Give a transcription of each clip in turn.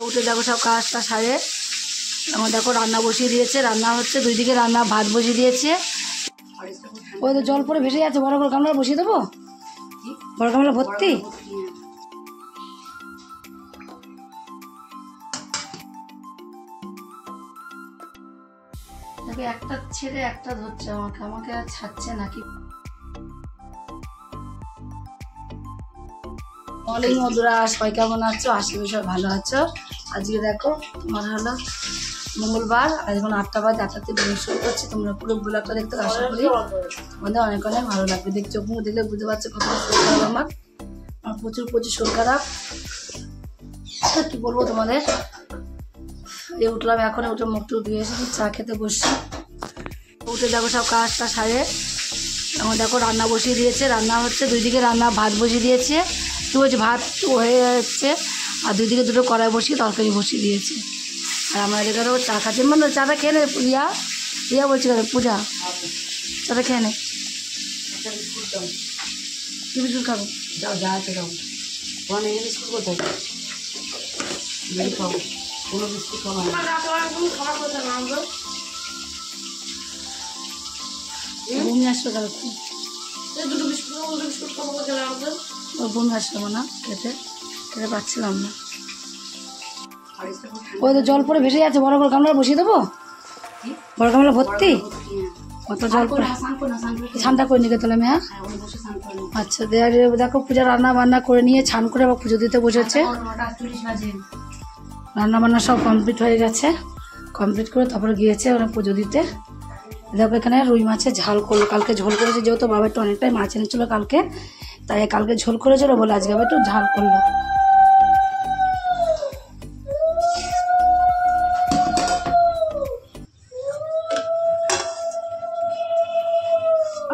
উঠে দেখো সব কাজটা সারে আমার দেখো রান্না বসিয়ে দিয়েছে। রান্না হচ্ছে, দুই দিকে রান্না, ভাত বসিয়ে দিয়েছে। ওই তো জল পরে ভেসে যাচ্ছে। বড় বড় গামলা বসিয়ে দেবো, বড় গামলা ভর্তি। একটা ছেড়ে একটা ধরছে আমাকে, আমাকে আর ছাড়ছে নাকি। মর্নিং বন্ধুরা, সবাই কেমন আছো? আশা করি সবাই ভালো আছো। আজকে দেখো তোমার হলো মঙ্গলবার, আর এখন 8টা বাজে। 8টাতে ব্লগ শুরু করছি। তোমরা পুরো ব্লগটা দেখতে আশা করি তোমাদের অনেক অনেক ভালো লাগবে। চোখ মুখ দেখলে বুঝতে পারছো কত শরীর খারাপ। আমার প্রচুর শরীর খারাপ। কি বলবো তোমাদের। এই উঠলাম, এখন উঠে মুখ টুক ধুয়ে এসেছি, চা খেতে বসছি। উঠে দেখো সব কাজটা সারে আমার দেখো রান্না বসিয়ে দিয়েছে। রান্না হচ্ছে, দুই দিকে রান্না, ভাত বসিয়ে দিয়েছে। কি বলছে, ভাত হয়ে যাচ্ছে, আর দুই দিকে দুটো কড়াই বসিয়ে তরকারি বসিয়ে দিয়েছে। আর আমার এদিকে চা খাচ্ছি। মানে চাটা খেয়ে নে রিয়া, রিয়া বলছি পূজা, চাটা খেয়ে নে। কি বিস্কুট খাবো? যাও, যা আছে যাও। তোমার এই বিস্কুট কোথায়? খাবো, কোনো বিস্কুট খাবো না। বমি আসলো কেন? দুটো বিস্কুট খাবো, বমি আসলো না, খেতে খেতে পাচ্ছিলাম না। ওই তো জল পরে ভেসে যাচ্ছে। বড় বড় গামলা বসিয়ে দেবো, বড় গামলা ভর্তি। কত জল পরে ঠান্ডা করে নিয়ে গেলে মেয়া। আচ্ছা, দেখো পূজা রান্না বান্না করে নিয়ে ছান করে আবার পুজো দিতে বসেছে। রান্না বান্না সব কমপ্লিট হয়ে গেছে। কমপ্লিট করে তারপরে গিয়েছে ওরা পুজো দিতে। দেখো এখানে রুই মাছের ঝাল করলো। কালকে ঝোল করেছে, যেহেতু বাবা একটু অনেকটাই মাছ এনেছিল কালকে, তাই কালকে ঝোল করেছিল বলে আজকে আবার একটু ঝাল করলো।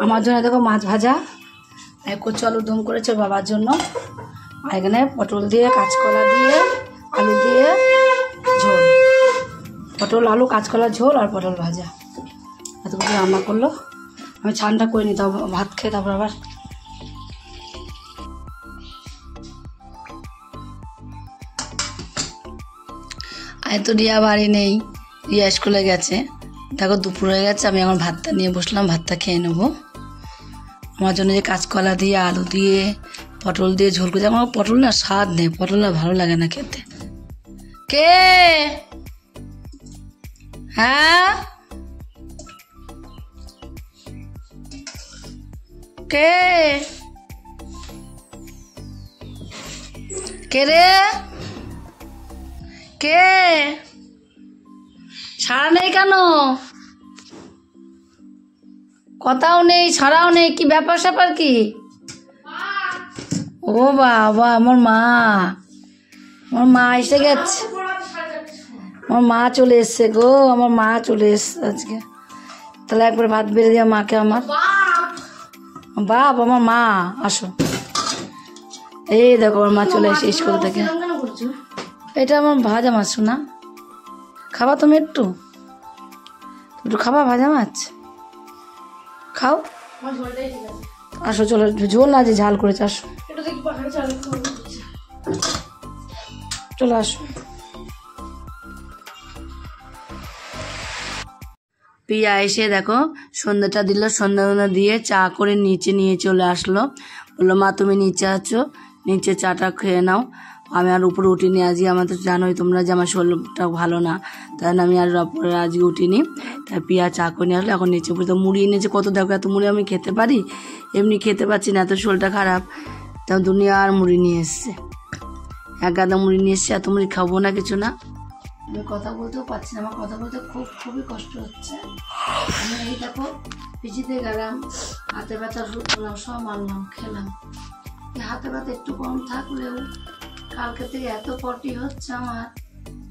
আমার জন্য দেখো মাছ ভাজা, কচু আলুর দম করেছে বাবার জন্য। আর এখানে পটল দিয়ে, কাঁচকলা দিয়ে, আলু দিয়ে ঝোল, পটল আলু কাঁচকলা ঝোল আর পটল ভাজা, এতগুলো রান্না করলো। আমি ছানটা করে নিতাম ভাত খেয়ে, তারপর আবার আয় তো রিয়া বাড়ি নেই, রিয়া স্কুলে গেছে। দেখো দুপুর হয়ে গেছে, আমি এখন ভাতটা নিয়ে বসলাম, ভাতটা খেয়ে নেবো। আমার জন্য যে কাঁচকলা দিয়ে, আলু দিয়ে, পটল দিয়ে ঝোল করেছে। আমার পটল না স্বাদ নেই, পটল না ভালো লাগে না খেতে। কে? হ্যাঁ, কে কে রে? কে? ছাড়া নেই কেন? কথাও নেই, ছাড়াও নেই, কি ব্যাপার স্যাপার কি? ও বাবা, আমার মা, আমার মা এসে গেছে। আমার মা চলে এসছে গো, আমার মা চলে এসছে আজকে। তাহলে একবার ভাত বেড়ে দেওয়া মাকে। আমার বাপ, আমার মা, আসো। এই দেখো আমার মা চলে এসে স্কুল থেকে। এটা আমার ভাজা মাছ। শোনা, খাবা তুমি? একটু একটু খাবা ভাজা মাছ? খাও, আসো, চলো। ঝোল না, যে ঝাল করেছে, আসো, চলো আসো। পিয়া এসে দেখো সন্ধ্যাটা দিল, সন্ধ্যা দিয়ে চা করে নিচে নিয়ে চলে আসলো। বললো মা তুমি নিচে আছো, নিচে চাটা খেয়ে নাও। আমি আর উপরে উঠিনি আজকে। আমার তো জানোই তোমরা যে আমার শরীরটা ভালো না, তাই আমি আর উপরে আজকে উঠিনি। তাই পিয়া চা করে নিয়ে আসলো। এখন নিচে উপরে তো মুড়ি এনেছে কত, দেখো এত মুড়ি আমি খেতে পারি? এমনি খেতে পারছি না, এত শরীরটা খারাপ। তা দুনিয়ার মুড়ি নিয়ে এসছে, এক গাদা মুড়ি নিয়ে এসছে। এত মুড়ি খাবো না, কিছু না। আমি কথা বলতেও পারছি না, আমার কথা বলতে খুবই কষ্ট হচ্ছে। আমি এই দেখো পিছিতে গেলাম, হাতে ব্যথা শুরু করলাম, সব মারলাম, খেলাম। হাতে ব্যথা একটু কম থাকলেও কালকে থেকে এত পটি হচ্ছে আমার,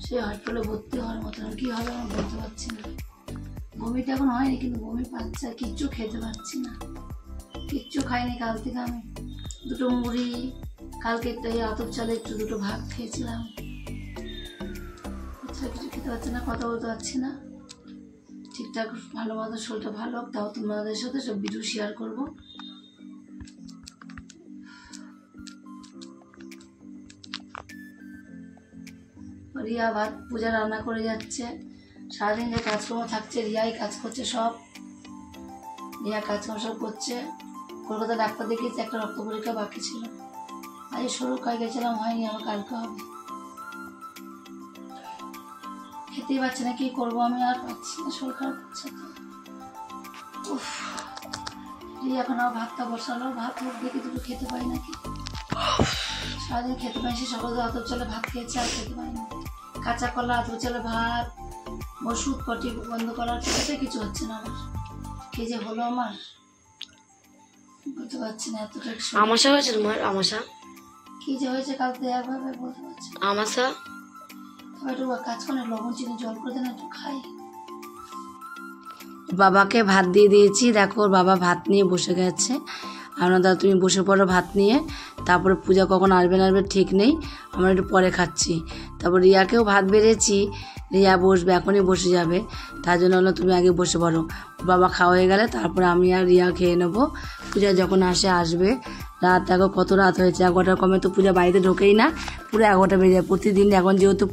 সে হসপিটালে ভর্তি হওয়ার মতন। কি হবে আমি বলতে পারছি না। বমিটা এখন হয়নি, কিন্তু বমি পাচ্ছে, আর কিচ্ছু খেতে পারছি না। কিচ্ছু খাইনি কাল থেকে আমি। দুটো মুড়ি, কালকে একটা আতপ চালে একটু দুটো ভাত খেয়েছিলাম। কিছু খেতে পারছি না, কথা বলতে পারছি না ঠিকঠাক। ভালো মতো শরীরটা ভালো হোক, তাও তোমাদের সাথে সব ভিডিও শেয়ার করবো। রিয়া ভাত পূজা রান্না করে যাচ্ছে। সারাদিন যে কাজকর্ম থাকছে রিয়াই কাজ করছে সব। রিয়া কাজকর্ম সব করছে। কলকাতা ডাক্তার দেখিয়েছে, একটা রক্ত পরীক্ষা বাকি ছিল। আজ শুরু করে গেছিলাম, হয়নি, আমার কালকে হবে। খেতেই পাচ্ছি না, কি করবো আমি, আর পাচ্ছি না, শরীর খারাপ করছে তো। উফ, রিয়া এখন আমার ভাতটা বসালো, ভাত মুখ দেখে দুটো খেতে পারি নাকি। সারাদিন খেতে পাই, সে সকাল আতপ চালে ভাত খেয়েছে, আর খেতে পারি না। কাঁচা কলা, আতপ চালে ভাত, ওষুধ পটি বন্ধ করার কিছুতে কিছু হচ্ছে না আমার। কি যে হলো আমার বলতে পারছি না। এতটা আমাশা হয়েছে তোমার? আমাশা কি যে হয়েছে কাল তো একভাবে বলতে পারছি না। আমাশা তবে একটু কাজ করে লবণ চিনি জল করে দেন, একটু খাই। বাবাকে ভাত দিয়ে দিয়েছি, দেখো ওর বাবা ভাত নিয়ে বসে গেছে। আমরা দাদা তুমি বসে পড়ো ভাত নিয়ে, তারপরে পূজা কখন আসবে না আসবে ঠিক নেই, আমরা একটু পরে খাচ্ছি। তারপর রিয়াকেও ভাত বেড়েছি, রিয়া বসবে, এখনই বসে যাবে, তার জন্য হলো তুমি আগে বসে পড়ো। বাবা খাওয়া হয়ে গেলে তারপরে আমি আর রিয়া খেয়ে নেবো। পূজা যখন আসবে। রাত দেখো কত রাত হয়েছে, 11টার কমে তো পূজা বাড়িতে ঢোকেই না, পুরো 11টা বেজে যায় প্রতিদিন। এখন যেহেতু